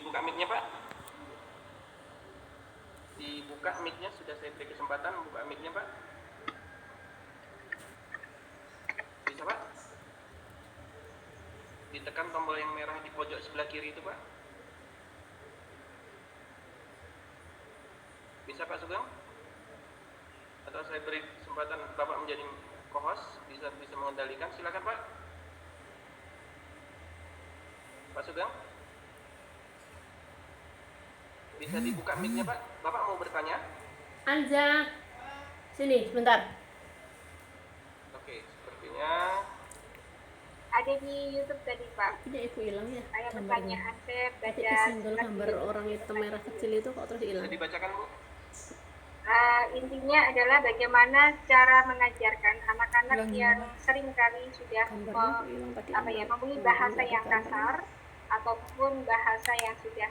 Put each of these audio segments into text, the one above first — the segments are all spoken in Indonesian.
Dibuka mic-nya Pak. Dibuka mic-nya, sudah saya beri kesempatan membuka mic-nya Pak. Bisa Pak? Ditekan tombol yang merah di pojok sebelah kiri itu Pak. Bisa Pak Sugeng? Atau saya beri kesempatan Bapak menjadi co-host, bisa mengendalikan, silakan Pak. Pak Sugeng? Bisa dibuka mic-nya Pak. Bapak mau bertanya? Anja, sini sebentar. Oke, sepertinya ada di YouTube tadi Pak. Tidak itu hilang ya. Saya Gambarnya. pertanyaan saya Tadi baca simbol gambar orang hitam merah kecil itu kok terus hilang. bisa dibacakan Bu? Intinya adalah bagaimana cara mengajarkan anak-anak yang seringkali sudah mempunyai bahasa yang kasar ataupun bahasa yang sudah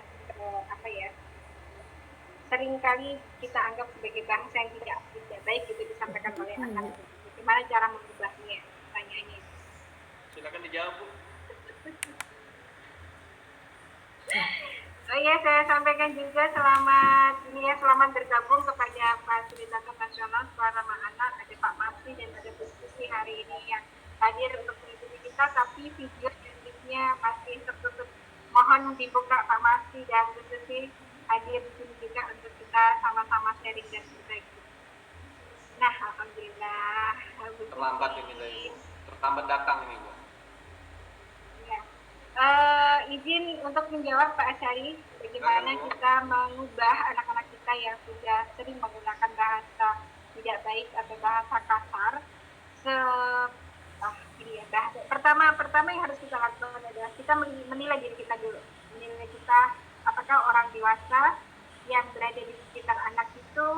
seringkali kita anggap sebagai bahasa yang tidak baik itu disampaikan oleh anak. Bagaimana cara mengubahnya? Pertanyaannya. Silakan dijawab Bu. Oh iya, saya sampaikan juga selamat bergabung kepada Fasilitator Nasional Suara Ramah Anak. Ada Pak Masri dan ada Bu Susi hari ini yang hadir untuk mengikuti kita, tapi video dan linknya masih tertutup. Mohon dibuka Pak Masri dan Bu Susi hadir di sini juga untuk kita sama-sama sharing dan berbagi. Nah, alhamdulillah. Terlambat ini saya, terlambat datang ini Bu. Izin untuk menjawab Pak Asyari, bagaimana kita mengubah anak-anak kita yang sudah sering menggunakan bahasa tidak baik atau bahasa kasar. Pertama yang harus kita lakukan adalah kita menilai diri kita dulu. Menilai kita apakah orang dewasa yang berada di sekitar anak itu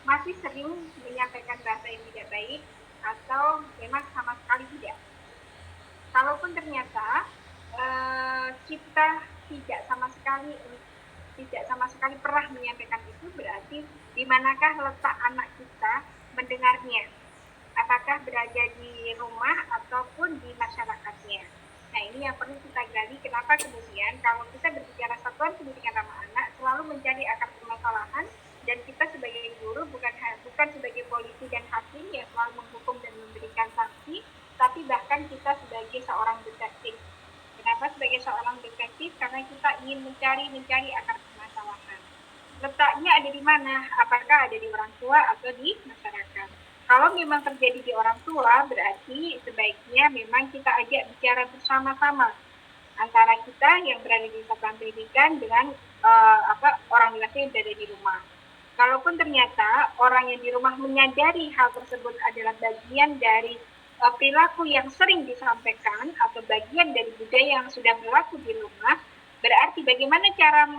masih sering menyampaikan bahasa yang tidak baik atau memang sama sekali tidak. Kalaupun ternyata kita tidak sama sekali pernah menyampaikan itu, berarti di manakah letak anak kita mendengarnya? Apakah berada di rumah ataupun di masyarakatnya? Nah, ini yang perlu kita gali. Kenapa kemudian kalau kita berbicara satuan pendidikan ramah anak selalu mencari akar permasalahan, dan kita sebagai guru bukan sebagai polisi dan hakim yang selalu menghukum dan memberikan sanksi, tapi bahkan kita sebagai seorang detektif. Kenapa sebagai seorang detektif? Karena kita ingin mencari akar permasalahan. Letaknya ada di mana? Apakah ada di orang tua atau di masyarakat? Kalau memang terjadi di orang tua, berarti sebaiknya memang kita ajak bicara bersama-sama antara kita yang berada di satuan pendidikan dengan orang dewasa yang berada di rumah. Kalaupun ternyata orang yang di rumah menyadari hal tersebut adalah bagian dari perilaku yang sering disampaikan atau bagian dari budaya yang sudah berlaku di rumah, berarti bagaimana cara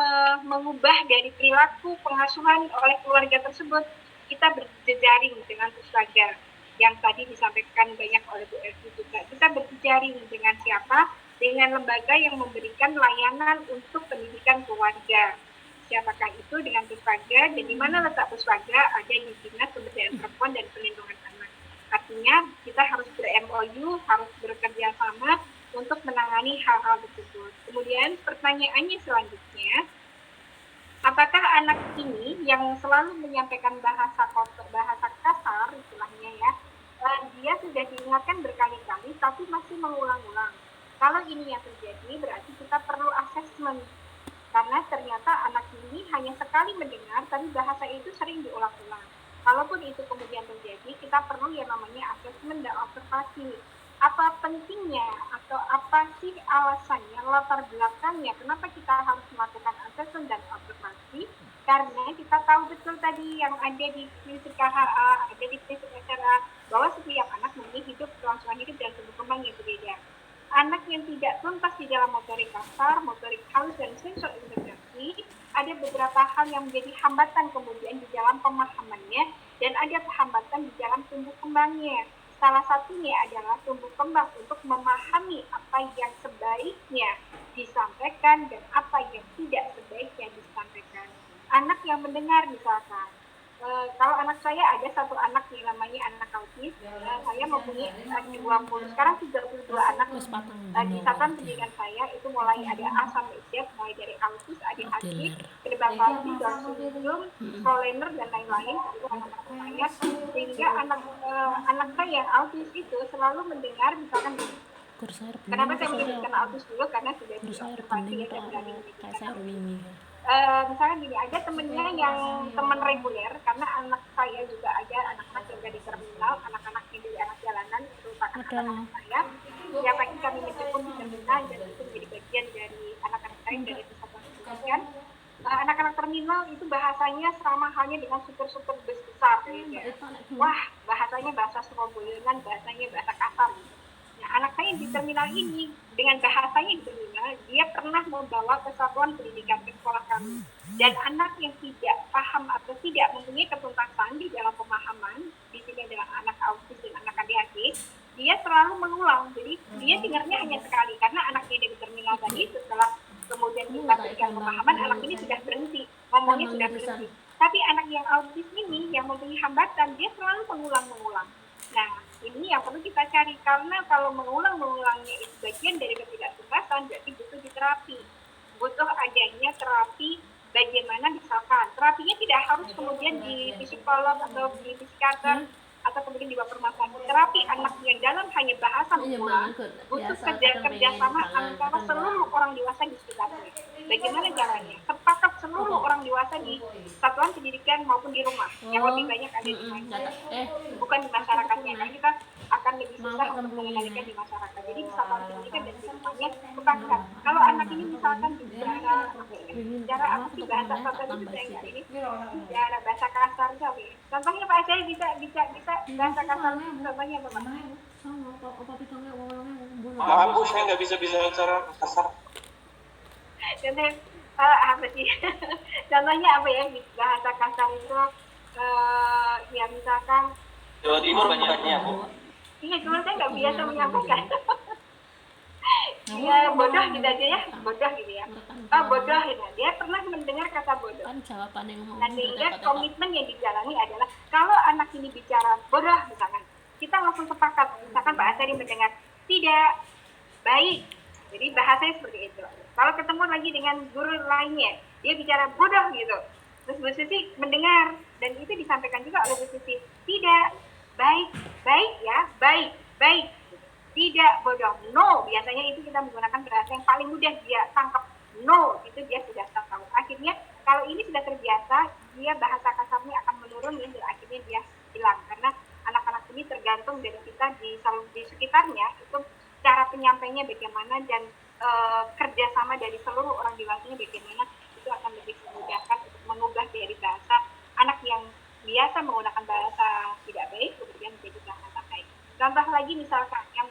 mengubah dari perilaku pengasuhan oleh keluarga tersebut? Kita berjejaring dengan puspaga yang tadi disampaikan banyak oleh Bu Elvi juga. Kita berjejaring dengan siapa? Dengan lembaga yang memberikan layanan untuk pendidikan keluarga. Siapakah itu? Dengan puspaga. Dan di mana letak puspaga? Ada di Dinas Pemberdayaan Perempuan dan Perlindungan Anak. Artinya kita harus ber-MOU, harus bekerja sama untuk menangani hal-hal tersebut. Kemudian pertanyaannya selanjutnya, apakah anak ini yang selalu menyampaikan bahasa kotor, bahasa kasar istilahnya ya, dia sudah diingatkan berkali-kali tapi masih mengulang-ulang. Kalau ini yang terjadi berarti kita perlu asesmen, karena ternyata anak ini hanya sekali mendengar tapi bahasa itu sering diulang-ulang. Kalaupun itu kemudian terjadi, kita perlu yang namanya asesmen dan observasi. Apa pentingnya atau apa sih alasannya, latar belakangnya, kenapa kita harus melakukan asesmen dan observasi? Karena kita tahu betul tadi yang ada di prinsip KHA, ada di prinsip SRA, bahwa setiap anak memiliki kelangsungan hidup dan tumbuh kembang yang berbeda. Anak yang tidak tuntas di dalam motorik kasar, motorik halus, dan sensor integrasi, ada beberapa hal yang menjadi hambatan kemudian di dalam pemahamannya, dan ada hambatan di dalam tumbuh kembangnya. Salah satunya adalah tumbuh kembang untuk memahami apa yang sebaiknya disampaikan dan apa yang tidak sebaiknya disampaikan. Anak yang mendengar misalkan, kalau anak saya ada satu anak yang namanya anak autis, saya mempunyai 20, sekarang 32 anak Terus patang di satuan pendidikan saya itu mulai ada A sampai Z, mulai dari autis, ADHD, cerebral palsy, Down syndrome, Learner dan lain-lain. Itu anak-anak saya, sehingga anak saya yang autis itu selalu mendengar misalkan gini. Kenapa saya menyebutkan autis dulu? Karena sudah diobservasi ya dan berani menyebutkan. Misalnya gini, ada temennya yang teman reguler, karena anak saya juga ada anak-anak yang dari terminal, anak-anak yang dari anak jalanan, merupakan anak-anak saya, yang lagi kami menjemput di terminal, dan itu menjadi bagian dari anak-anak saya dari persatuan pendidikan. Anak-anak terminal itu bahasanya sama halnya dengan super-super besar, gitu. Wah, bahasanya bahasa Surabaya, bahasanya bahasa kasar, gitu. Nah, anak saya di terminal ini, dengan bahasanya di terminal, dia pernah membawa ke satuan pendidikan ke sekolah kami. Dan anak yang tidak paham atau tidak mempunyai ketuntasan di dalam pemahaman, di sini adalah anak autis dan anak ADHD, dia selalu mengulang. Jadi dia dengarnya hanya sekali, karena anaknya dari terminal tadi, setelah kemudian kita berikan pemahaman, anak ini sudah berhenti, ngomongnya sudah berhenti. Tapi anak yang autis ini, yang mempunyai hambatan, dia selalu mengulang-mengulang. Nah, ini yang perlu kita cari, karena kalau mengulang-mengulangnya itu bagian dari ketidaktuntasan, berarti butuh diterapi, butuh adanya terapi. Bagaimana misalkan terapinya tidak harus kemudian di psikolog atau di psikiater atau kemudian dibawa permasalahan. Terapi anak yang dalam hanya bahasa mengulang butuh kerjasama antara seluruh orang dewasa di sekitarnya. Bagaimana caranya? Sepakat seluruh orang dewasa di satuan pendidikan maupun di rumah, yang lebih banyak ada di rumah, bukan di masyarakatnya. Karena kita akan lebih susah untuk mengendalikan di masyarakat. Jadi di satuan pendidikan dan di rumahnya sepakat. Kalau anak ini misalkan bicara apa sih bahasa kasar itu saya nggak ini, bicara bahasa kasar saja. Contohnya Pak saya bisa bahasa kasar itu contohnya apa Pak? Maaf Bu, saya nggak bisa bicara kasar. Contohnya apa sih? Contohnya apa ya bahasa kasar itu? Ya misalkan Jawa Timur banyaknya Bu. Iya, cuma saya nggak biasa menyampaikan. Ya bodoh gitu aja ya, bodoh gitu ya. Bodoh gitu. Dia pernah mendengar kata bodoh. Nah, sehingga komitmen yang dijalani adalah kalau anak ini bicara bodoh misalkan, kita langsung sepakat. Misalkan Pak Asari mendengar tidak baik, jadi bahasanya seperti itu. Kalau ketemu lagi dengan guru lainnya, dia bicara bodoh gitu, terus Bu Susi mendengar, dan itu disampaikan juga oleh Bu Susi, tidak baik, baik ya, baik, baik. Tidak bodoh, no, biasanya itu kita menggunakan bahasa yang paling mudah dia tangkap, no, itu dia sudah tahu. Akhirnya kalau ini sudah terbiasa, dia bahasa kasarnya akan menurun dan akhirnya dia hilang, karena anak-anak ini tergantung dari kita di sekitarnya, itu cara penyampainya bagaimana dan kerjasama dari seluruh orang dewasanya bagaimana, itu akan lebih memudahkan untuk mengubah dari bahasa anak yang biasa menggunakan bahasa tidak baik kemudian menjadi bahasa baik. Contoh lagi misalkan yang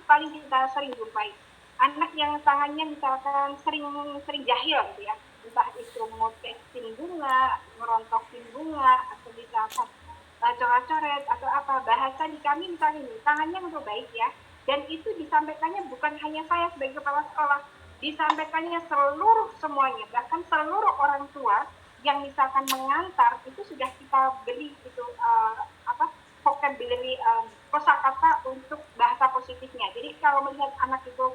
paling kita sering jumpai, anak yang tangannya misalkan sering jahil gitu ya, entah itu ngotesin bunga, ngerontokin bunga, atau misalkan coret-coret atau apa, bahasa di kami misalnya ini tangannya untuk baik ya, dan itu disampaikannya bukan hanya saya sebagai kepala sekolah, disampaikannya seluruh semuanya, bahkan seluruh orang tua yang misalkan mengantar itu sudah kita beri itu vocabulary kosakata untuk bahasa positifnya. Jadi kalau melihat anak itu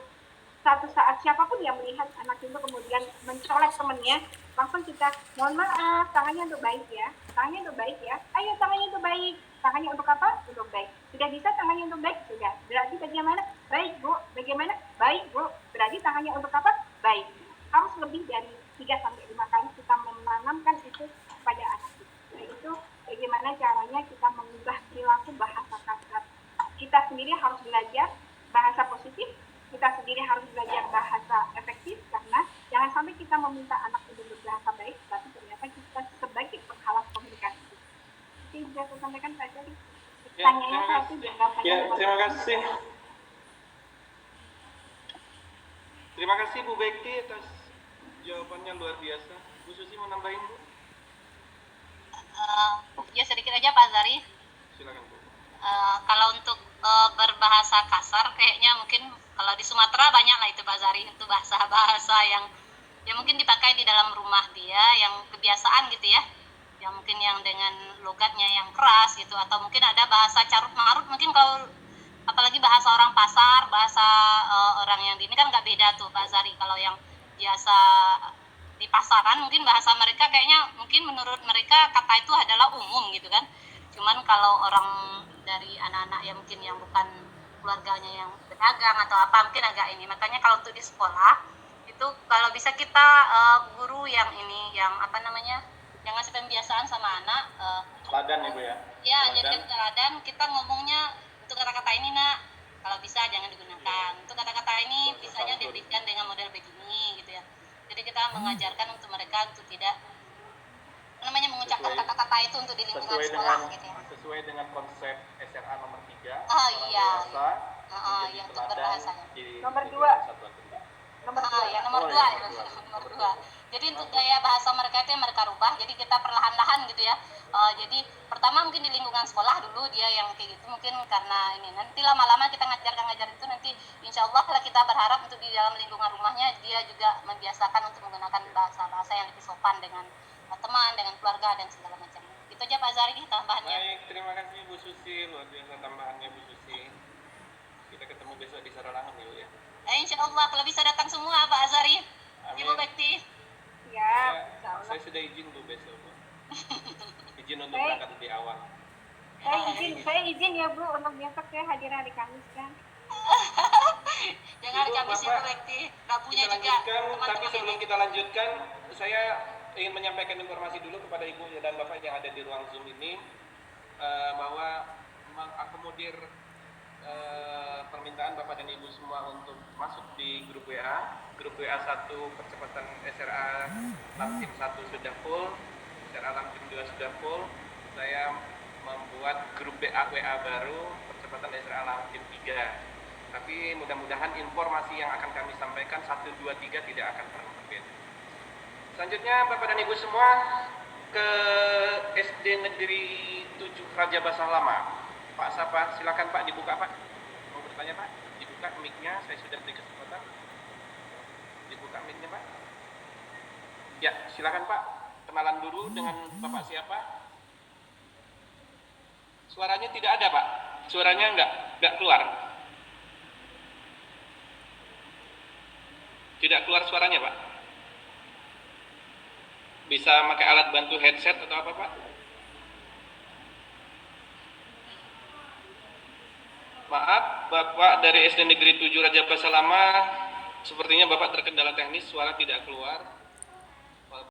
satu saat siapapun yang melihat anak itu kemudian mencolek temennya, langsung kita mohon maaf, tangannya untuk baik ya, tangannya untuk baik ya, ayo tangannya untuk baik, tangannya untuk apa? Untuk baik. Sudah bisa tangannya untuk baik? Sudah. Berarti bagaimana? Baik Bu. Bagaimana? Baik Bu. Berarti tangannya untuk apa? Baik. Harus lebih dari 3-5 kali kita menanamkan itu pada anak kita. Nah, itu bagaimana caranya kita mengubah perilaku bahasa kasar. Kita sendiri harus belajar bahasa positif, kita sendiri harus belajar bahasa efektif, karena jangan sampai kita meminta anak untuk berbahasa baik, tapi ternyata kita sebagai penghalang komunikasi. Ini bisa saya sampaikan Pak Jadi. Pertanyaannya satu, ya, terima kasih. Terima kasih Bu Becky atas jawabannya luar biasa. Bu Susi mau nambahin Bu? Ya sedikit aja Pak Zari. Silakan Bu. Kalau untuk berbahasa kasar kayaknya mungkin kalau di Sumatera banyak lah itu Pak Zari, itu bahasa-bahasa yang mungkin dipakai di dalam rumah dia yang kebiasaan gitu ya. yang mungkin yang dengan logatnya yang keras gitu, atau mungkin ada bahasa carut marut, mungkin kalau apalagi bahasa orang pasar, bahasa orang yang di ini kan nggak beda tuh Pak Zari. Kalau yang biasa di pasaran mungkin bahasa mereka kayaknya mungkin menurut mereka kata itu adalah umum gitu kan. Cuman kalau orang dari anak-anak yang mungkin yang bukan keluarganya yang pedagang atau apa mungkin agak ini. Makanya kalau untuk di sekolah itu kalau bisa kita guru yang ini yang apa namanya yang ngasih pembiasaan sama anak Teladan Ibu ya. ya Teladan. jadikan teladan, kita ngomongnya untuk kata-kata ini nak kalau bisa jangan digunakan, untuk kata-kata ini bisanya diberikan dengan model begini gitu ya. Jadi kita mengajarkan untuk mereka untuk tidak apa namanya mengucapkan kata-kata itu untuk di lingkungan sekolah gitu ya. Sesuai dengan konsep SRA nomor 3. Oh iya. Yang untuk berbahasa. Nomor 2. Satuan pendidikan. Nomor 2. Ya nomor 2 ya. Nomor 2. Jadi untuk gaya bahasa mereka itu yang mereka rubah. Jadi kita perlahan-lahan gitu ya. Jadi pertama mungkin di lingkungan sekolah dulu dia yang kayak gitu, mungkin karena ini nanti lama-lama kita ngajar itu nanti insya Allah lah kita berharap untuk di dalam lingkungan rumahnya dia juga membiasakan untuk menggunakan bahasa-bahasa yang lebih sopan dengan teman, dengan keluarga dan segala macam. Itu aja Pak Zari tambahannya. Baik, terima kasih Bu Susi, luar biasa tambahannya Bu Susi. Kita ketemu besok di Saralangan ya. Insya Allah kalau bisa datang semua Pak Azari, Amin. Ibu Bekti. Ya, Ya, saya sudah izin Bu besok Bu. Izin untuk Baik. berangkat lebih awal. Saya izin ya Bu untuk besok saya hadir hari Kamis kan. Jangan hari Ibu, Kamis ya Bapak, Bu Bekti, Rabunya Kita juga lanjutkan, tapi teman-teman sebelum ini. kita lanjutkan, saya ingin menyampaikan informasi dulu kepada Ibu dan Bapak yang ada di ruang Zoom ini bahwa mengakomodir permintaan Bapak dan Ibu semua untuk masuk di grup WA 1 percepatan SRA Lamtim 1 sudah full, SRA Lamtim 2 sudah full. Saya membuat grup WA baru percepatan SRA Lamtim 3. Tapi mudah-mudahan informasi yang akan kami sampaikan 1, 2, 3 tidak akan pernah berbeda. Selanjutnya Bapak dan Ibu semua ke SD Negeri 7 Raja Basah Lama. Pak Sapa, silakan Pak dibuka Pak. Mau bertanya Pak? Dibuka mic-nya, saya sudah beri kesempatan. Dibuka mic-nya Pak. Ya, silakan Pak. Kenalan dulu dengan Bapak siapa? Suaranya tidak ada Pak. Suaranya enggak keluar. Tidak keluar suaranya Pak. Bisa pakai alat bantu headset atau apa Pak? Maaf, Bapak dari SD Negeri 7 Raja Basah Lama, sepertinya Bapak terkendala teknis, suara tidak keluar.